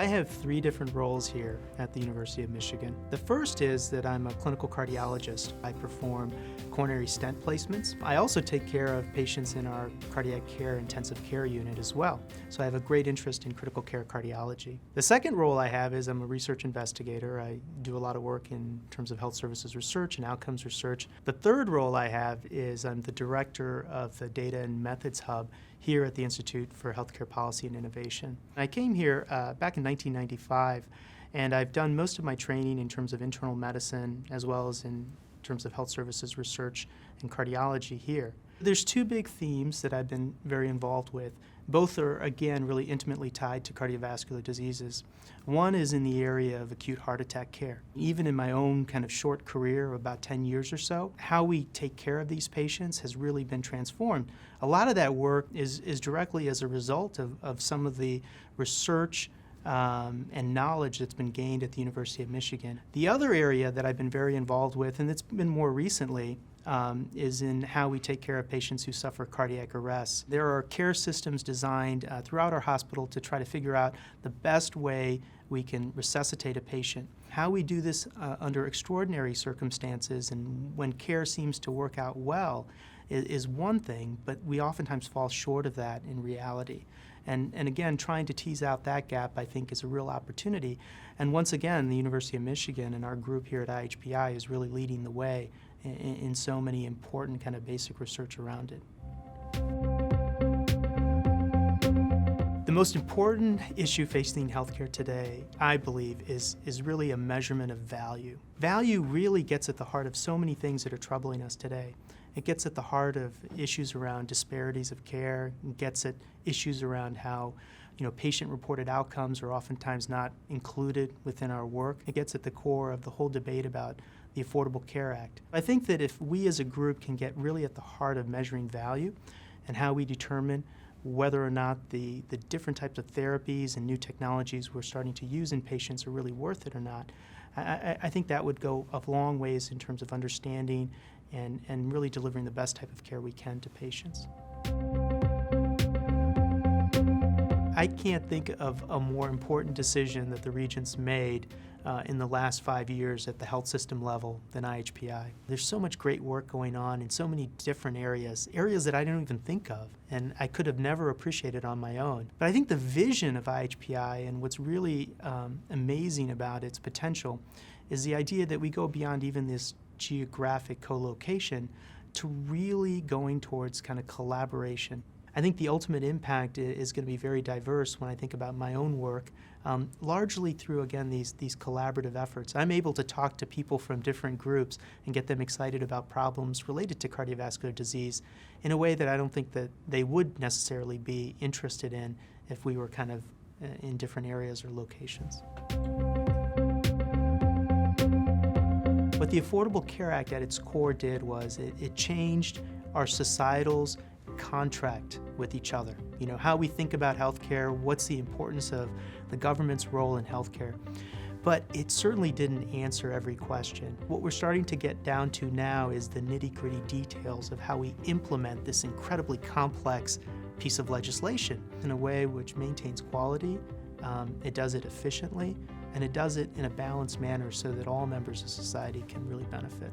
I have 3 different roles here at the University of Michigan. The first is that I'm a clinical cardiologist. I perform coronary stent placements. I also take care of patients in our cardiac care intensive care unit as well. So I have a great interest in critical care cardiology. The second role I have is I'm a research investigator. I do a lot of work in terms of health services research and outcomes research. The third role I have is I'm the director of the Data and Methods Hub here at the Institute for Healthcare Policy and Innovation. I came here back in 1995, and I've done most of my training in terms of internal medicine as well as in terms of health services research and cardiology here. There's 2 big themes that I've been very involved with. Both are, again, really intimately tied to cardiovascular diseases. One is in the area of acute heart attack care. Even in my own kind of short career of about 10 years or so, how we take care of these patients has really been transformed. A lot of that work is directly as a result of some of the research and knowledge that's been gained at the University of Michigan. The other area that I've been very involved with, and it's been more recently, is in how we take care of patients who suffer cardiac arrest. There are care systems designed throughout our hospital to try to figure out the best way we can resuscitate a patient. How we do this under extraordinary circumstances and when care seems to work out well is one thing, but we oftentimes fall short of that in reality. And again, trying to tease out that gap, I think, is a real opportunity. And once again, the University of Michigan and our group here at IHPI is really leading the way in so many important kind of basic research around it. The most important issue facing healthcare today, I believe, is really a measurement of value. Value really gets at the heart of so many things that are troubling us today. It gets at the heart of issues around disparities of care. It gets at issues around how patient-reported outcomes are oftentimes not included within our work. It gets at the core of the whole debate about the Affordable Care Act. I think that if we as a group can get really at the heart of measuring value and how we determine whether or not the different types of therapies and new technologies we're starting to use in patients are really worth it or not, I think that would go a long ways in terms of understanding and really delivering the best type of care we can to patients. I can't think of a more important decision that the Regents made in the last 5 years at the health system level than IHPI. There's so much great work going on in so many different areas that I don't even think of, and I could have never appreciated on my own. But I think the vision of IHPI and what's really amazing about its potential is the idea that we go beyond even this geographic co-location to really going towards kind of collaboration. I think the ultimate impact is going to be very diverse when I think about my own work, largely through, again, these collaborative efforts. I'm able to talk to people from different groups and get them excited about problems related to cardiovascular disease in a way that I don't think that they would necessarily be interested in if we were kind of in different areas or locations. What the Affordable Care Act at its core did was it changed our societal's contract with each other. How we think about healthcare, what's the importance of the government's role in healthcare. But it certainly didn't answer every question. What we're starting to get down to now is the nitty-gritty details of how we implement this incredibly complex piece of legislation in a way which maintains quality, it does it efficiently, and it does it in a balanced manner so that all members of society can really benefit.